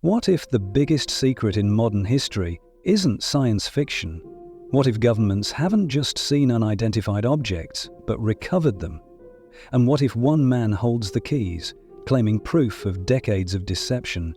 What if the biggest secret in modern history isn't science fiction? What if governments haven't just seen unidentified objects, but recovered them? And what if one man holds the keys, claiming proof of decades of deception?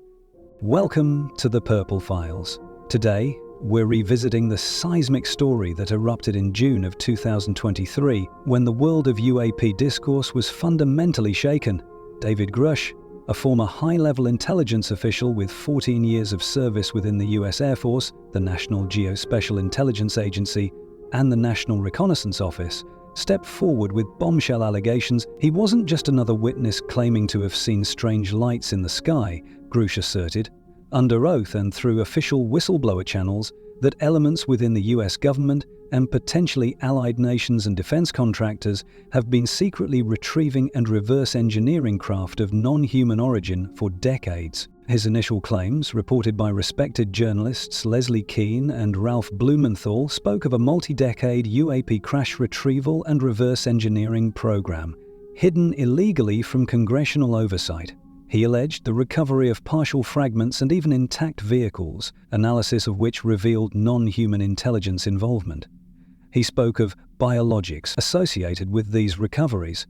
Welcome to the Purple Files. Today, we're revisiting the seismic story that erupted in June of 2023, when the world of UAP discourse was fundamentally shaken. David Grusch, a former high-level intelligence official with 14 years of service within the US Air Force, the National Geospatial Intelligence Agency, and the National Reconnaissance Office, stepped forward with bombshell allegations. He wasn't just another witness claiming to have seen strange lights in the sky, Grusch asserted, under oath and through official whistleblower channels, that elements within the US government and potentially allied nations and defense contractors have been secretly retrieving and reverse engineering craft of non-human origin for decades. His initial claims, reported by respected journalists Leslie Kean and Ralph Blumenthal, spoke of a multi-decade UAP crash retrieval and reverse engineering program, hidden illegally from congressional oversight. He alleged the recovery of partial fragments and even intact vehicles, analysis of which revealed non-human intelligence involvement. He spoke of biologics associated with these recoveries.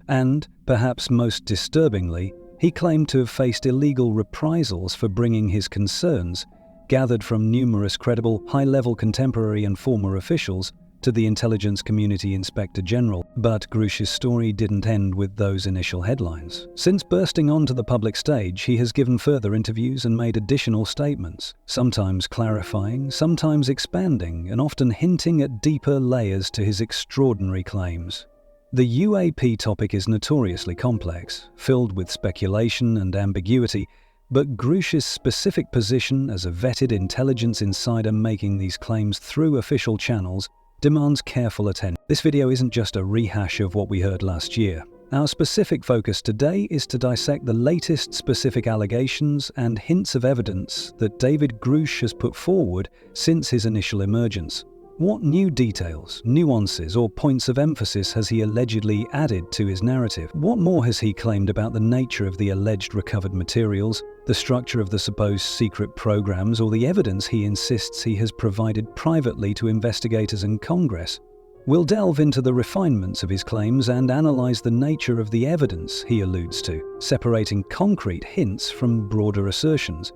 And, perhaps most disturbingly, he claimed to have faced illegal reprisals for bringing his concerns, gathered from numerous credible, high-level contemporary and former officials, to the Intelligence Community Inspector General. But Grusch's story didn't end with those initial headlines. Since bursting onto the public stage, he has given further interviews and made additional statements, sometimes clarifying, sometimes expanding, and often hinting at deeper layers to his extraordinary claims. The UAP topic is notoriously complex, filled with speculation and ambiguity, but Grusch's specific position as a vetted intelligence insider making these claims through official channels demands careful attention. This video isn't just a rehash of what we heard last year. Our specific focus today is to dissect the latest specific allegations and hints of evidence that David Grusch has put forward since his initial emergence. What new details, nuances, or points of emphasis has he allegedly added to his narrative? What more has he claimed about the nature of the alleged recovered materials, the structure of the supposed secret programs, or the evidence he insists he has provided privately to investigators and Congress? We'll delve into the refinements of his claims and analyze the nature of the evidence he alludes to, separating concrete hints from broader assertions.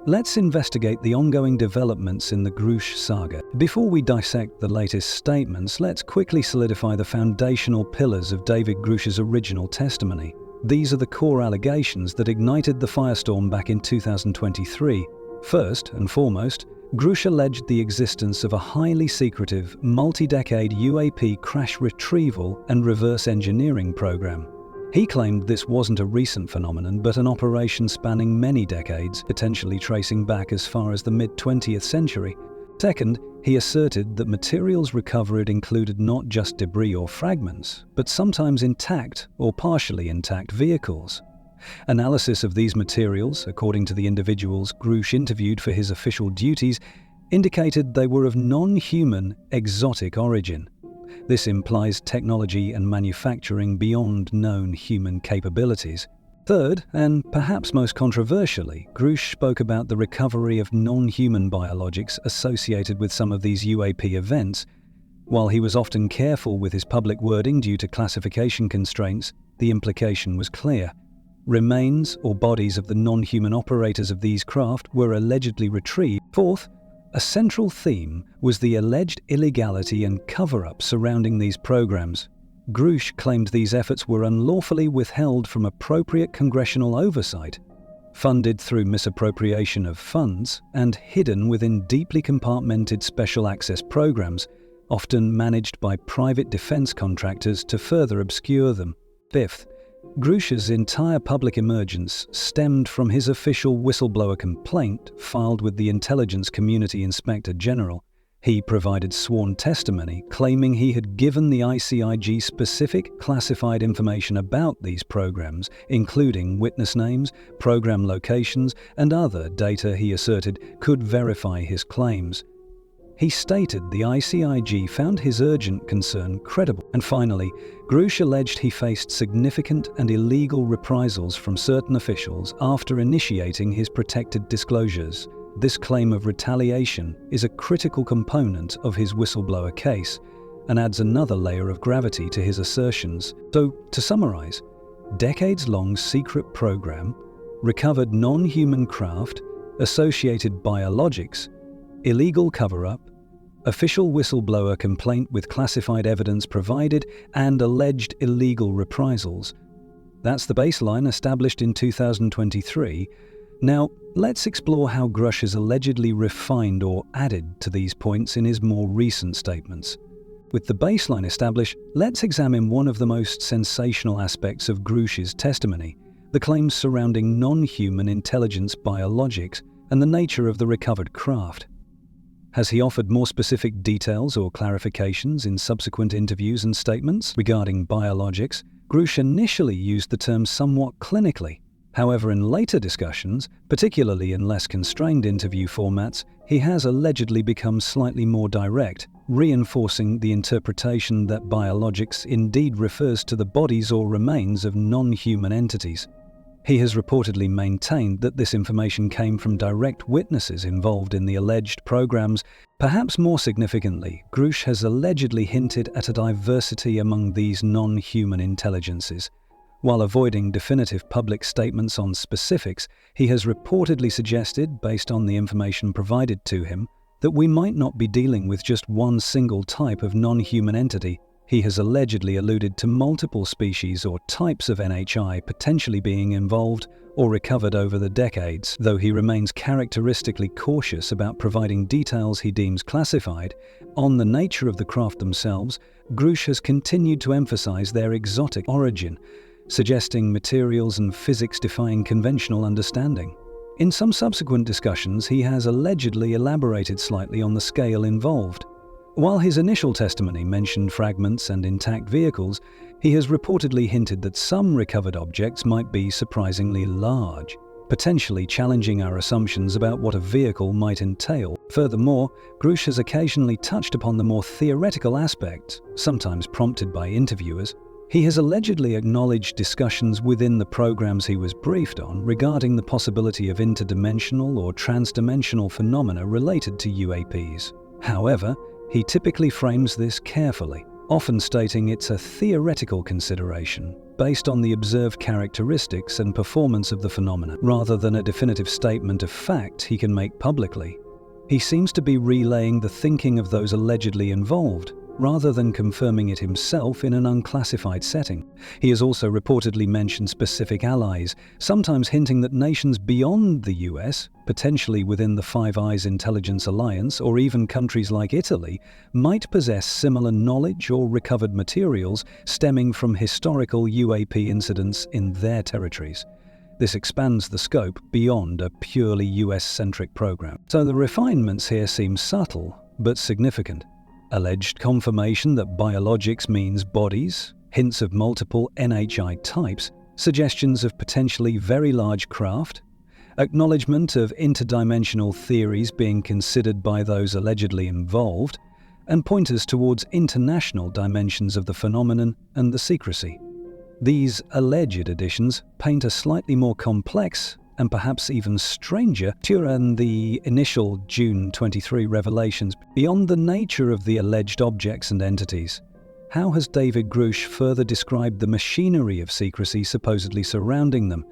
Let's investigate the ongoing developments in the Grusch saga. Before we dissect the latest statements, let's quickly solidify the foundational pillars of David Grusch's original testimony. These are the core allegations that ignited the firestorm back in 2023. First and foremost, Grusch alleged the existence of a highly secretive, multi-decade UAP crash retrieval and reverse engineering program. He claimed this wasn't a recent phenomenon, but an operation spanning many decades, potentially tracing back as far as the mid-20th century. Second, he asserted that materials recovered included not just debris or fragments, but sometimes intact or partially intact vehicles. Analysis of these materials, according to the individuals Grusch interviewed for his official duties, indicated they were of non-human, exotic origin. This implies technology and manufacturing beyond known human capabilities. Third, and perhaps most controversially, Grusch spoke about the recovery of non-human biologics associated with some of these UAP events. While he was often careful with his public wording due to classification constraints, the implication was clear. Remains or bodies of the non-human operators of these craft were allegedly retrieved. Fourth, a central theme was the alleged illegality and cover-up surrounding these programs. Grusch claimed these efforts were unlawfully withheld from appropriate congressional oversight, funded through misappropriation of funds, and hidden within deeply compartmented special access programs, often managed by private defense contractors to further obscure them. Fifth, Grusch's entire public emergence stemmed from his official whistleblower complaint filed with the Intelligence Community Inspector General. He provided sworn testimony claiming he had given the ICIG specific classified information about these programs, including witness names, program locations, and other data he asserted could verify his claims. He stated the ICIG found his urgent concern credible. And finally, Grusch alleged he faced significant and illegal reprisals from certain officials after initiating his protected disclosures. This claim of retaliation is a critical component of his whistleblower case and adds another layer of gravity to his assertions. So, to summarize, decades-long secret program, recovered non-human craft, associated biologics, illegal cover-up, official whistleblower complaint with classified evidence provided, and alleged illegal reprisals. That's the baseline established in 2023. Now, let's explore how Grusch has allegedly refined or added to these points in his more recent statements. With the baseline established, let's examine one of the most sensational aspects of Grusch's testimony, the claims surrounding non-human intelligence biologics and the nature of the recovered craft. Has he offered more specific details or clarifications in subsequent interviews and statements regarding biologics? Grusch initially used the term somewhat clinically. However, in later discussions, particularly in less constrained interview formats, he has allegedly become slightly more direct, reinforcing the interpretation that biologics indeed refers to the bodies or remains of non-human entities. He has reportedly maintained that this information came from direct witnesses involved in the alleged programs. Perhaps more significantly, Grusch has allegedly hinted at a diversity among these non-human intelligences. While avoiding definitive public statements on specifics, he has reportedly suggested, based on the information provided to him, that we might not be dealing with just one single type of non-human entity. He has allegedly alluded to multiple species or types of NHI potentially being involved or recovered over the decades, though he remains characteristically cautious about providing details he deems classified. On the nature of the craft themselves, Grusch has continued to emphasize their exotic origin, suggesting materials and physics defying conventional understanding. In some subsequent discussions, he has allegedly elaborated slightly on the scale involved. While his initial testimony mentioned fragments and intact vehicles, he has reportedly hinted that some recovered objects might be surprisingly large, potentially challenging our assumptions about what a vehicle might entail. Furthermore, Grusch has occasionally touched upon the more theoretical aspects, sometimes prompted by interviewers. He has allegedly acknowledged discussions within the programs he was briefed on regarding the possibility of interdimensional or transdimensional phenomena related to UAPs. However, he typically frames this carefully, often stating it's a theoretical consideration based on the observed characteristics and performance of the phenomena, rather than a definitive statement of fact he can make publicly. He seems to be relaying the thinking of those allegedly involved, rather than confirming it himself in an unclassified setting. He has also reportedly mentioned specific allies, sometimes hinting that nations beyond the US, potentially within the Five Eyes Intelligence Alliance, or even countries like Italy, might possess similar knowledge or recovered materials stemming from historical UAP incidents in their territories. This expands the scope beyond a purely US-centric program. So the refinements here seem subtle, but significant. Alleged confirmation that biologics means bodies, hints of multiple NHI types, suggestions of potentially very large craft, acknowledgement of interdimensional theories being considered by those allegedly involved, and pointers towards international dimensions of the phenomenon and the secrecy. These alleged additions paint a slightly more complex and perhaps even stranger picture than the initial June 23 revelations. Beyond the nature of the alleged objects and entities, how has David Grusch further described the machinery of secrecy supposedly surrounding them?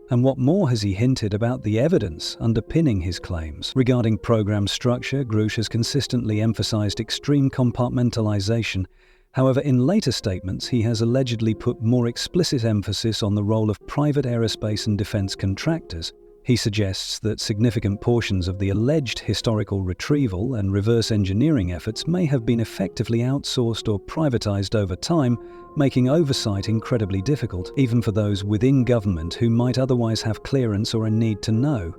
And what more has he hinted about the evidence underpinning his claims? Regarding program structure, Grusch has consistently emphasized extreme compartmentalization. However, in later statements, he has allegedly put more explicit emphasis on the role of private aerospace and defense contractors. He suggests that significant portions of the alleged historical retrieval and reverse engineering efforts may have been effectively outsourced or privatized over time, making oversight incredibly difficult, even for those within government who might otherwise have clearance or a need to know.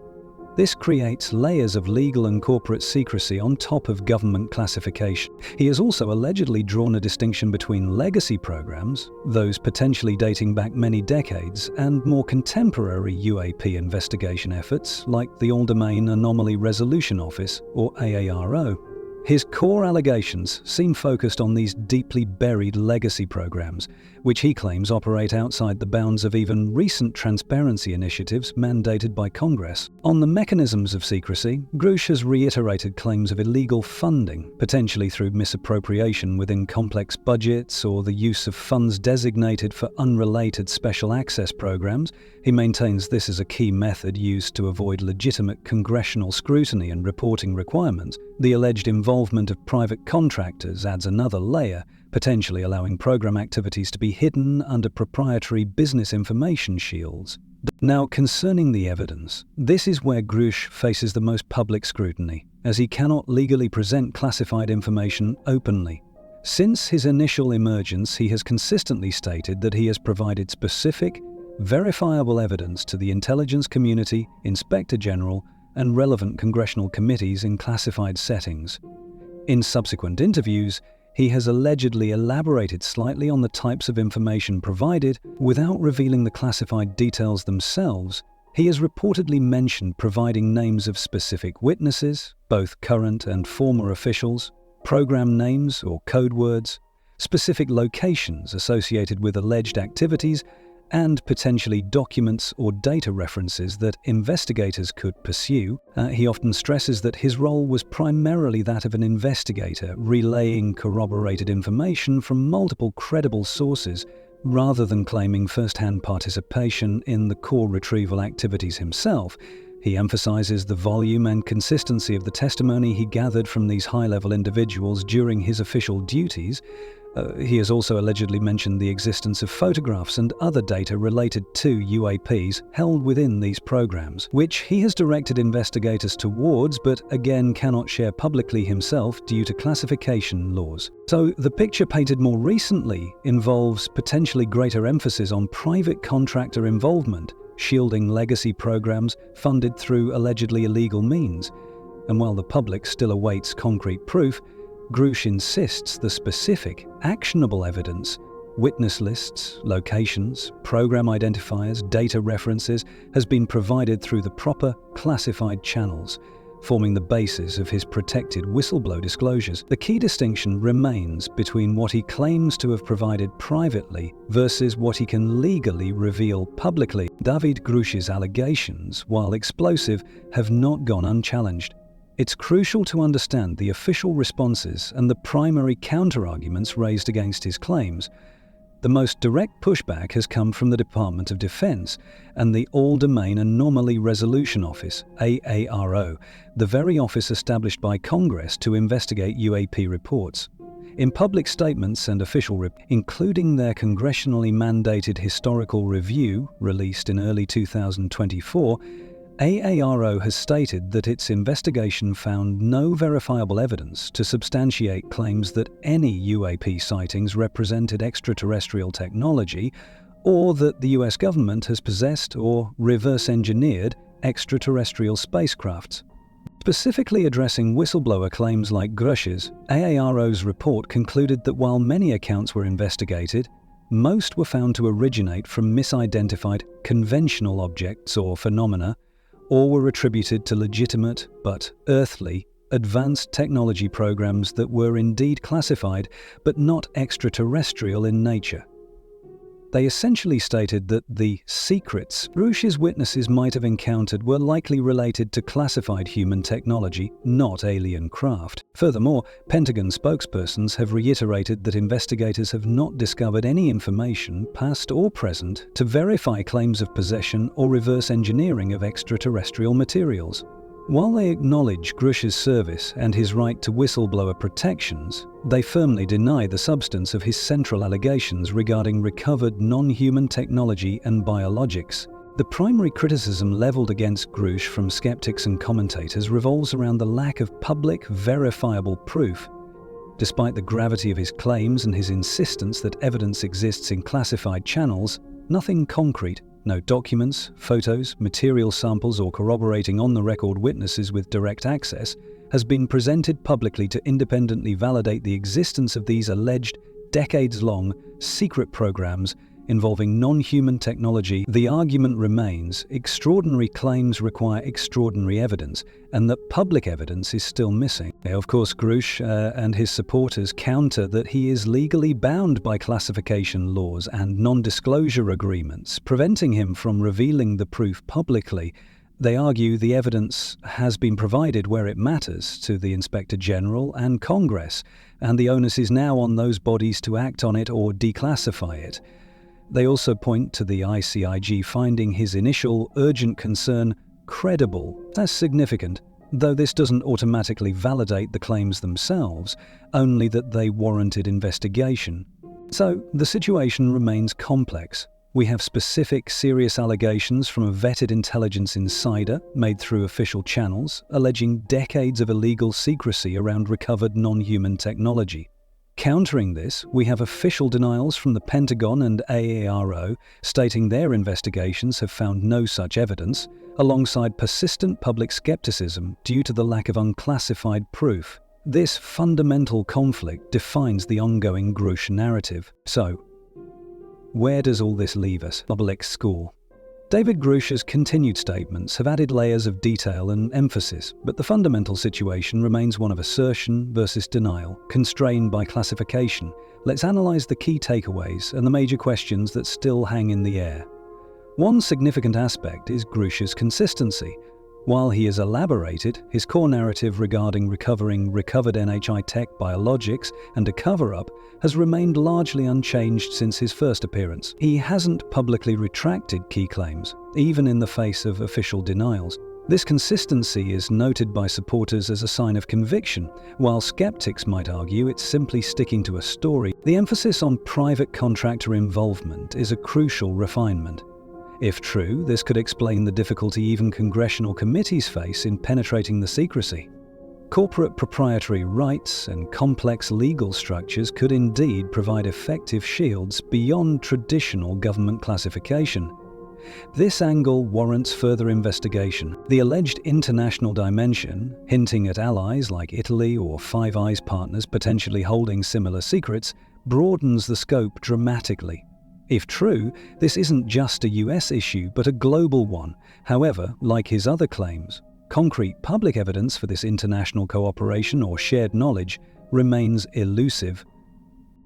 This creates layers of legal and corporate secrecy on top of government classification. He has also allegedly drawn a distinction between legacy programs, those potentially dating back many decades, and more contemporary UAP investigation efforts like the All-Domain Anomaly Resolution Office, or AARO. His core allegations seem focused on these deeply buried legacy programs, which he claims operate outside the bounds of even recent transparency initiatives mandated by Congress. On the mechanisms of secrecy, Grusch has reiterated claims of illegal funding, potentially through misappropriation within complex budgets or the use of funds designated for unrelated special access programs. He maintains this is a key method used to avoid legitimate congressional scrutiny and reporting requirements. The alleged involvement of private contractors adds another layer, potentially allowing program activities to be hidden under proprietary business information shields. Now, concerning the evidence, this is where Grusch faces the most public scrutiny, as he cannot legally present classified information openly. Since his initial emergence, he has consistently stated that he has provided specific, verifiable evidence to the intelligence community, Inspector General, and relevant congressional committees in classified settings. In subsequent interviews, he has allegedly elaborated slightly on the types of information provided without revealing the classified details themselves. He has reportedly mentioned providing names of specific witnesses, both current and former officials, program names or code words, specific locations associated with alleged activities, and potentially documents or data references that investigators could pursue. He often stresses that his role was primarily that of an investigator, relaying corroborated information from multiple credible sources, rather than claiming first-hand participation in the core retrieval activities himself. He emphasizes the volume and consistency of the testimony he gathered from these high-level individuals during his official duties. He has also allegedly mentioned the existence of photographs and other data related to UAPs held within these programs, which he has directed investigators towards, but again cannot share publicly himself due to classification laws. So the picture painted more recently involves potentially greater emphasis on private contractor involvement, shielding legacy programs funded through allegedly illegal means. And while the public still awaits concrete proof, Grusch insists the specific, actionable evidence, witness lists, locations, program identifiers, data references, has been provided through the proper, classified channels, forming the basis of his protected whistleblower disclosures. The key distinction remains between what he claims to have provided privately versus what he can legally reveal publicly. David Grusch's allegations, while explosive, have not gone unchallenged. It's crucial to understand the official responses and the primary counter-arguments raised against his claims. The most direct pushback has come from the Department of Defense and the All-Domain Anomaly Resolution Office, AARO, the very office established by Congress to investigate UAP reports. In public statements and official reports, including their congressionally mandated historical review released in early 2024, AARO has stated that its investigation found no verifiable evidence to substantiate claims that any UAP sightings represented extraterrestrial technology, or that the US government has possessed or reverse-engineered extraterrestrial spacecrafts. Specifically addressing whistleblower claims like Grusch's, AARO's report concluded that while many accounts were investigated, most were found to originate from misidentified conventional objects or phenomena, or were attributed to legitimate but earthly advanced technology programs that were indeed classified but not extraterrestrial in nature. They essentially stated that the secrets Grusch's witnesses might have encountered were likely related to classified human technology, not alien craft. Furthermore, Pentagon spokespersons have reiterated that investigators have not discovered any information, past or present, to verify claims of possession or reverse engineering of extraterrestrial materials. While they acknowledge Grusch's service and his right to whistleblower protections, they firmly deny the substance of his central allegations regarding recovered non-human technology and biologics. The primary criticism leveled against Grusch from skeptics and commentators revolves around the lack of public, verifiable proof. Despite the gravity of his claims and his insistence that evidence exists in classified channels, nothing concrete, no documents, photos, material samples, or corroborating on-the-record witnesses with direct access, has been presented publicly to independently validate the existence of these alleged, decades-long, secret programs involving non-human technology, the argument remains extraordinary claims require extraordinary evidence, and that public evidence is still missing. Of course, Grusch and his supporters counter that he is legally bound by classification laws and non-disclosure agreements, preventing him from revealing the proof publicly. They argue the evidence has been provided where it matters, to the Inspector General and Congress, and the onus is now on those bodies to act on it or declassify it. They also point to the ICIG finding his initial urgent concern credible as significant, though this doesn't automatically validate the claims themselves, only that they warranted investigation. So the situation remains complex. We have specific serious allegations from a vetted intelligence insider made through official channels, alleging decades of illegal secrecy around recovered non-human technology. Countering this, we have official denials from the Pentagon and AARO stating their investigations have found no such evidence, alongside persistent public skepticism due to the lack of unclassified proof. This fundamental conflict defines the ongoing Grusch narrative. So, where does all this leave us? Public school. David Grusch's continued statements have added layers of detail and emphasis, but the fundamental situation remains one of assertion versus denial, constrained by classification. Let's analyze the key takeaways and the major questions that still hang in the air. One significant aspect is Grusch's consistency. While he has elaborated, his core narrative regarding recovering recovered NHI tech biologics and a cover-up has remained largely unchanged since his first appearance. He hasn't publicly retracted key claims, even in the face of official denials. This consistency is noted by supporters as a sign of conviction, while skeptics might argue it's simply sticking to a story. The emphasis on private contractor involvement is a crucial refinement. If true, this could explain the difficulty even congressional committees face in penetrating the secrecy. Corporate proprietary rights and complex legal structures could indeed provide effective shields beyond traditional government classification. This angle warrants further investigation. The alleged international dimension, hinting at allies like Italy or Five Eyes partners potentially holding similar secrets, broadens the scope dramatically. If true, this isn't just a US issue, but a global one. However, like his other claims, concrete public evidence for this international cooperation or shared knowledge remains elusive.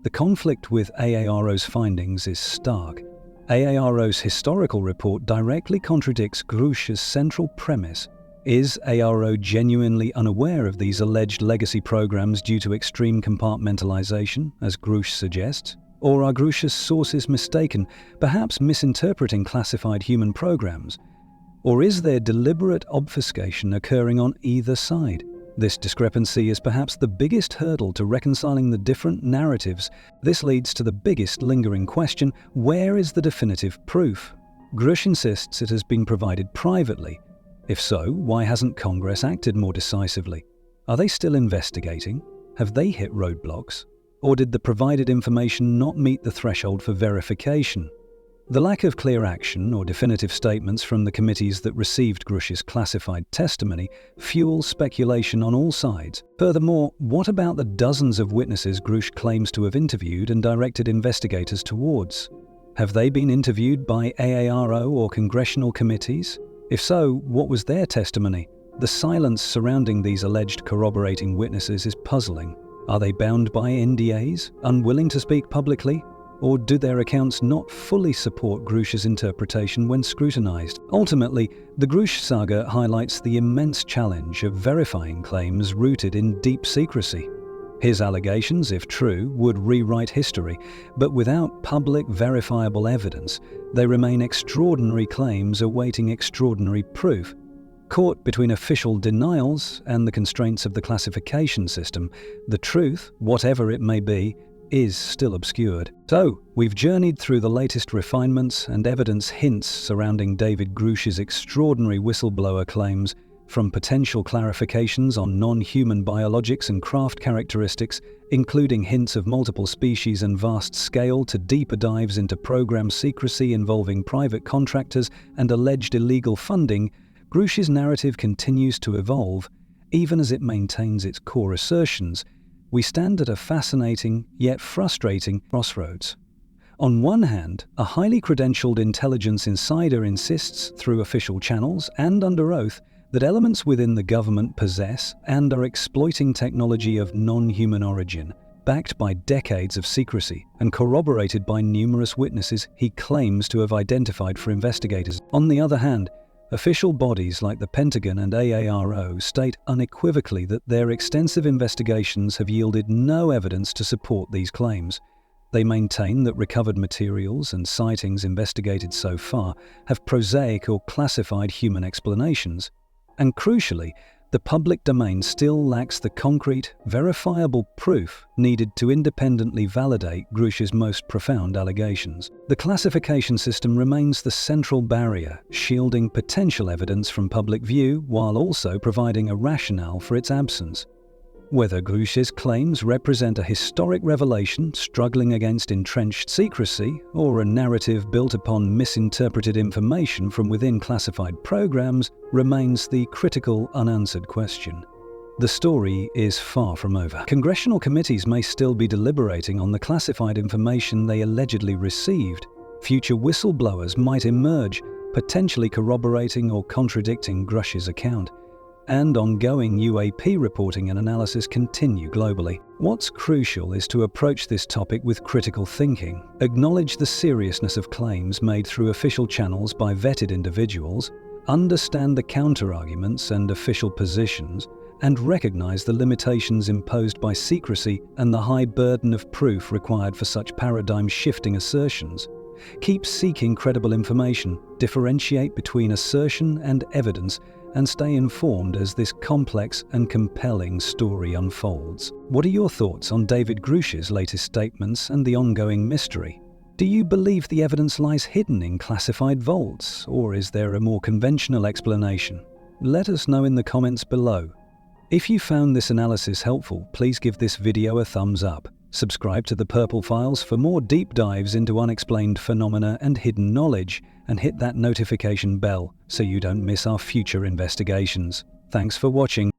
The conflict with AARO's findings is stark. AARO's historical report directly contradicts Grusch's central premise. Is AARO genuinely unaware of these alleged legacy programs due to extreme compartmentalization, as Grusch suggests? Or are Grusch's sources mistaken, perhaps misinterpreting classified human programs? Or is there deliberate obfuscation occurring on either side? This discrepancy is perhaps the biggest hurdle to reconciling the different narratives. This leads to the biggest lingering question: where is the definitive proof? Grusch insists it has been provided privately. If so, why hasn't Congress acted more decisively? Are they still investigating? Have they hit roadblocks? Or did the provided information not meet the threshold for verification? The lack of clear action or definitive statements from the committees that received Grusch's classified testimony fuels speculation on all sides. Furthermore, what about the dozens of witnesses Grusch claims to have interviewed and directed investigators towards? Have they been interviewed by AARO or congressional committees? If so, what was their testimony? The silence surrounding these alleged corroborating witnesses is puzzling. Are they bound by NDAs, unwilling to speak publicly? Or do their accounts not fully support Grusch's interpretation when scrutinized? Ultimately, the Grusch saga highlights the immense challenge of verifying claims rooted in deep secrecy. His allegations, if true, would rewrite history, but without public verifiable evidence, they remain extraordinary claims awaiting extraordinary proof. Caught between official denials and the constraints of the classification system, the truth, whatever it may be, is still obscured. So, we've journeyed through the latest refinements and evidence hints surrounding David Grusch's extraordinary whistleblower claims, from potential clarifications on non-human biologics and craft characteristics, including hints of multiple species and vast scale, to deeper dives into program secrecy involving private contractors and alleged illegal funding. Grusch's narrative continues to evolve, even as it maintains its core assertions. We stand at a fascinating, yet frustrating crossroads. On one hand, a highly credentialed intelligence insider insists through official channels and under oath that elements within the government possess and are exploiting technology of non-human origin, backed by decades of secrecy and corroborated by numerous witnesses he claims to have identified for investigators. On the other hand, official bodies like the Pentagon and AARO state unequivocally that their extensive investigations have yielded no evidence to support these claims. They maintain that recovered materials and sightings investigated so far have prosaic or classified human explanations. And crucially, the public domain still lacks the concrete, verifiable proof needed to independently validate Grusch's most profound allegations. The classification system remains the central barrier, shielding potential evidence from public view while also providing a rationale for its absence. Whether Grusch's claims represent a historic revelation struggling against entrenched secrecy or a narrative built upon misinterpreted information from within classified programs remains the critical, unanswered question. The story is far from over. Congressional committees may still be deliberating on the classified information they allegedly received. Future whistleblowers might emerge, potentially corroborating or contradicting Grusch's account. And ongoing UAP reporting and analysis continue globally. What's crucial is to approach this topic with critical thinking, acknowledge the seriousness of claims made through official channels by vetted individuals, understand the counter-arguments and official positions, and recognize the limitations imposed by secrecy and the high burden of proof required for such paradigm-shifting assertions. Keep seeking credible information, differentiate between assertion and evidence, and stay informed as this complex and compelling story unfolds. What are your thoughts on David Grusch's latest statements and the ongoing mystery? Do you believe the evidence lies hidden in classified vaults, or is there a more conventional explanation? Let us know in the comments below. If you found this analysis helpful, please give this video a thumbs up. Subscribe to the Purple Files for more deep dives into unexplained phenomena and hidden knowledge, and hit that notification bell so you don't miss our future investigations. Thanks for watching.